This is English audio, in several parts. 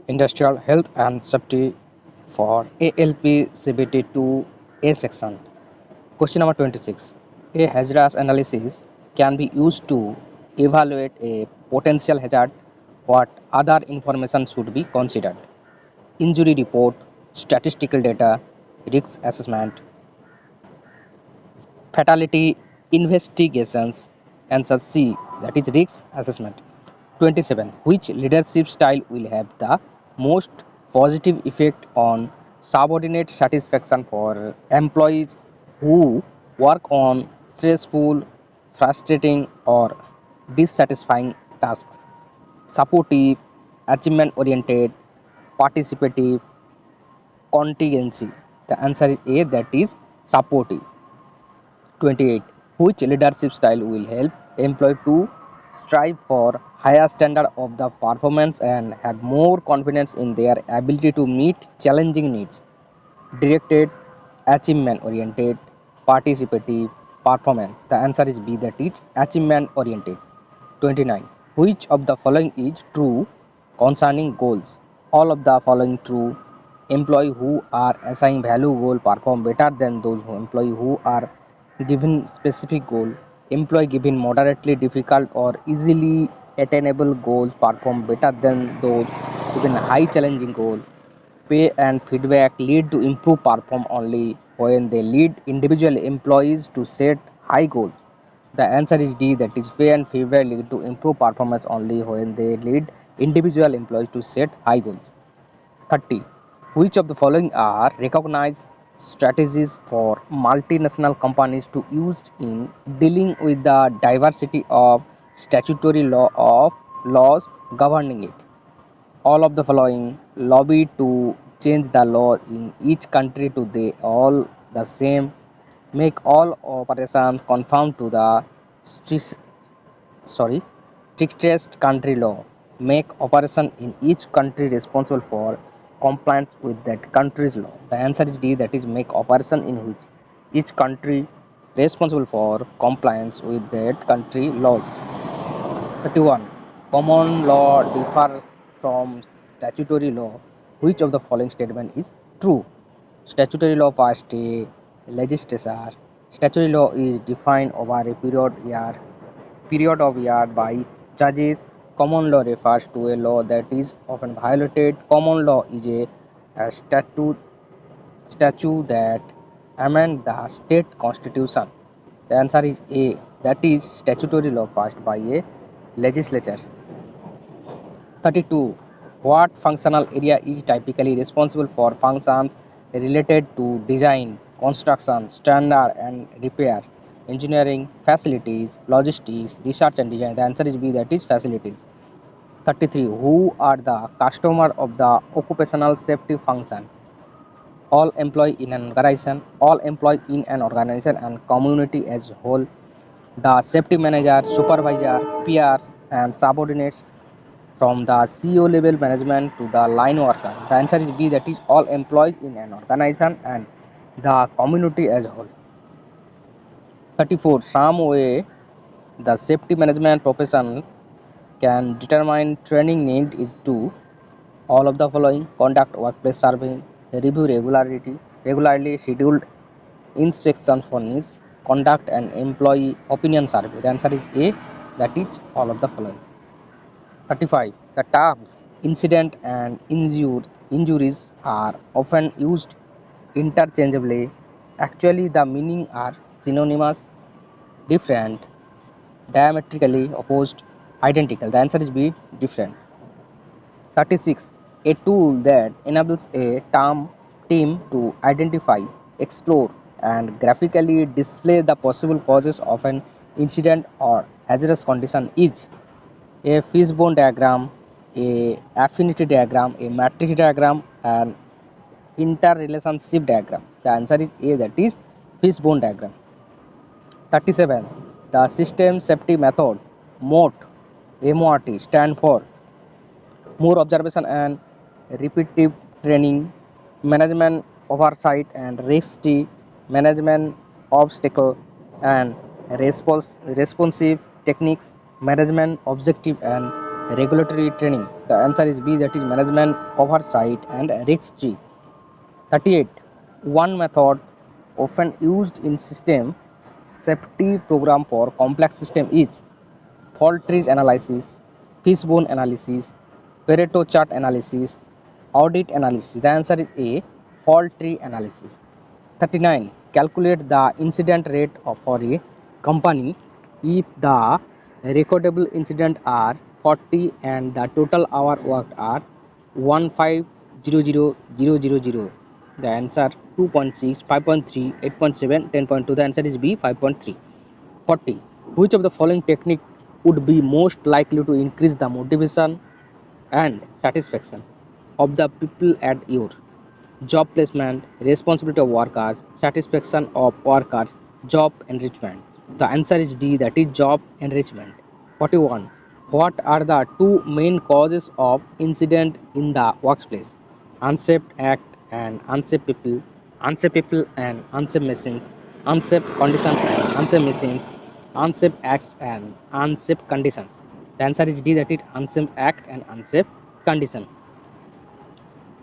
Industrial Health and Safety for ALP CBT 2A section. Question number 26. A hazardous analysis can be used to evaluate a potential hazard. What other information should be considered? Injury report, statistical data, risk assessment, fatality investigations. Answer C, that is risk assessment. 27. Which leadership style will have the most positive effect on subordinate satisfaction for employees who work on stressful, frustrating, or dissatisfying tasks? Supportive, achievement oriented, participative, contingency. The answer is A, that is supportive. 28. Which leadership style will help employee to strive for higher standard of the performance and have more confidence in their ability to meet challenging needs? Directed, achievement oriented, participative, performance. The answer is B, that is achievement oriented. 29. Which of the following is true concerning goals? All of the following true. Employee who are assigned value goal perform better than those who employee who are given specific goal. Employee given moderately difficult or easily attainable goals perform better than those given high challenging goal. Pay and feedback lead to improve perform only when they lead individual employees to set high goals. The answer is D, that is pay and feedback lead to improve performance only when they lead individual employees to set high goals. 30. Which of the following are recognized strategies for multinational companies to use in dealing with the diversity of statutory laws governing it? All of the following: lobby to change the law in each country to they all the same, make all operations conform to the strict- sorry strictest country law, make operation in each country responsible for compliance with that country's law. The answer is D, that is make operation in which each country responsible for compliance with that country laws. 31. Common law differs from statutory law. Which of the following statement is true? Statutory law passed a legislature. Statutory law is defined over a period of year by judges. Common law refers to a law that is often violated. Common law is a statute that amend the state constitution. The answer is A, that is statutory law passed by a legislature. 32. What functional area is typically responsible for functions related to design, construction, standard and repair, engineering, facilities, logistics, research and design? The answer is B, that is facilities. 33. Who are the customer of the occupational safety function? All employee in an organization, all employee in an organization and community as a whole, the safety manager, supervisor, peers and subordinates, from the CEO level management to the line worker. The answer is B, that is all employees in an organization and the community as a whole. 34. Some way the safety management profession can determine training need is to all of the following: conduct workplace survey, review regularly scheduled inspections for needs, conduct an employee opinion survey. The answer is A, that is all of the following. 35. The terms incident and injuries are often used interchangeably. Actually, the meaning are synonymous, different, diametrically opposed, identical. The answer is B, different. 36. A tool that enables a team to identify, explore, and graphically display the possible causes of an incident or hazardous condition is a fishbone diagram, a affinity diagram, a matrix diagram, and interrelationship diagram. The answer is A, that is fishbone diagram. 37. The system safety method MOT stand for more observation and repetitive training, management oversight and risk management, obstacle and responsive techniques, management objective and regulatory training? The answer is B, that is management oversight and risk G. 38. One method often used in system safety program for complex system is fault trees analysis, fishbone analysis, Pareto chart analysis, audit analysis. The answer is A, fault tree analysis. 39. Calculate the incident rate for a company if the recordable incident are 40 and the total hour worked are 1500000. The answer 2.6, 5.3, 8.7, 10.2. The answer is B, 5.3. 40. Which of the following technique would be most likely to increase the motivation and satisfaction of the people at your job? Placement, responsibility of workers, satisfaction of workers, job enrichment. The answer is D, that is job enrichment. 41. What are the two main causes of incident in the workplace? Unsafe act and unsafe people, unsafe people and unsafe machines, unsafe conditions and unsafe machines, unsafe acts and unsafe conditions. The answer is D, that is unsafe act and unsafe condition.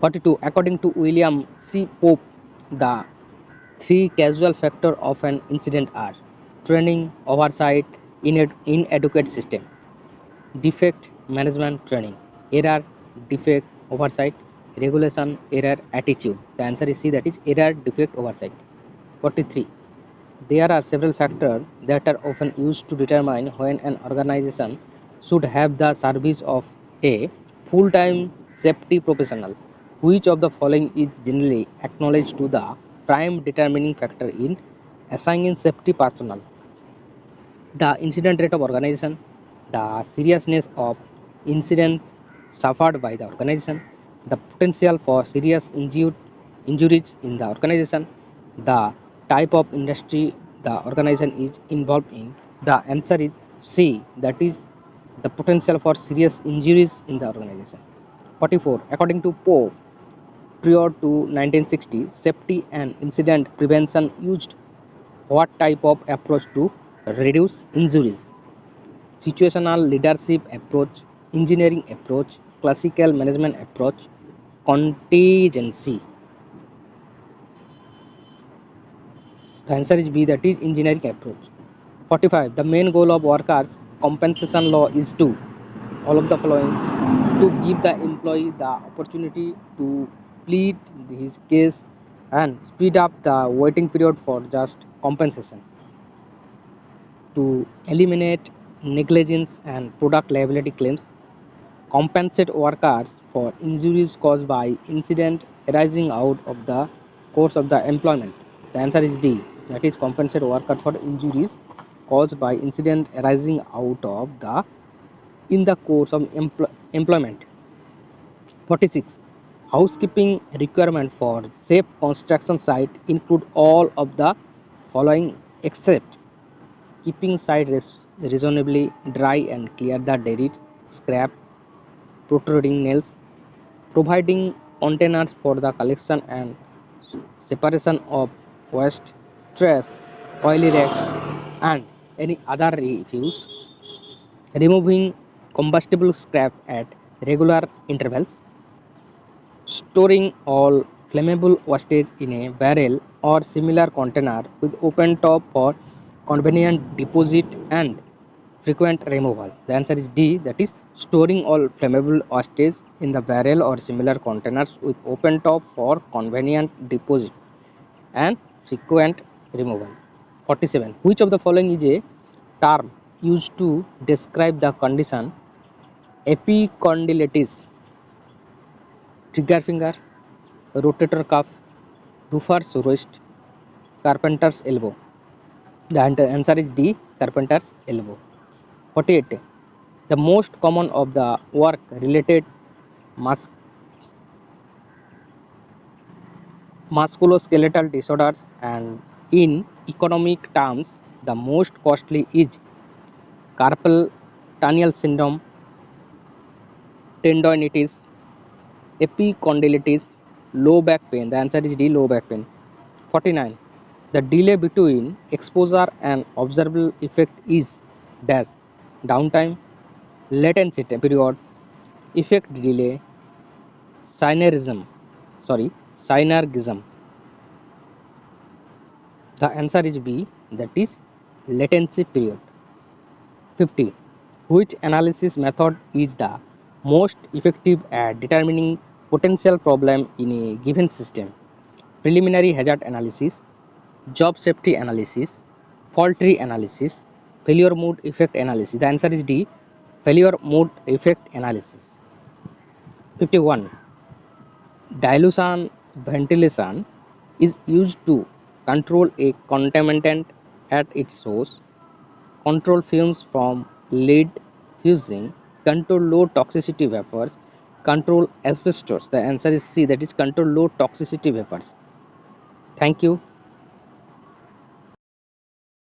42. According to William C. Pope, the three causal factors of an incident are training, oversight, inadequate system, defect, management, training, error, defect, oversight, regulation, error, attitude. The answer is C, that is error, defect, oversight. 43. There are several factors that are often used to determine when an organization should have the service of a full-time safety professional. Which of the following is generally acknowledged to the prime determining factor in assigning safety personnel? The incident rate of organization, the seriousness of incidents suffered by the organization, the potential for serious injuries in the organization, the type of industry the organization is involved in. The answer is C, that is the potential for serious injuries in the organization. 44. According to Poe, prior to 1960, safety and incident prevention used what type of approach to reduce injuries? Situational leadership approach, engineering approach, classical management approach, contingency. The answer is B, that is engineering approach. 45. The main goal of workers' compensation law is to all of the following: to give the employee the opportunity to plead his case and speed up the waiting period for just compensation, to eliminate negligence and product liability claims, compensate workers for injuries caused by incident arising out of the course of the employment. The answer is D, that is compensate workers for injuries caused by incident arising out of the in the course of employment. 46. Housekeeping requirement for safe construction site include all of the following except keeping site reasonably dry and clear the dirt, scrap, protruding nails, providing containers for the collection and separation of waste, trash, oily rags, and any other refuse, removing combustible scrap at regular intervals, storing all flammable wastage in a barrel or similar container with open top for convenient deposit and frequent removal. The answer is D, that is storing all flammable wastage in the barrel or similar containers with open top for convenient deposit and frequent removal. 47. Which of the following is a term used to describe the condition epicondylitis? Trigger finger, rotator cuff, roofer's wrist, carpenter's elbow. The answer is D, carpenter's elbow. 48. The most common of the work related mus- musculoskeletal disorders and in economic terms the most costly is carpal tunnel syndrome, tendonitis, epicondylitis, low back pain. The answer is D, low back pain. 49. The delay between exposure and observable effect is dash downtime, latency period, effect delay, synergism. Synergism. The answer is B, that is latency period. 50. Which analysis method is the most effective at determining potential problem in a given system? Preliminary hazard analysis, job safety analysis, fault tree analysis, failure mode effect analysis. The answer is D, failure mode effect analysis. 51. Dilution ventilation is used to control a contaminant at its source, control fumes from lead fusing, control low toxicity vapors, control asbestos. The answer is C, that is control low toxicity vapors. Thank you.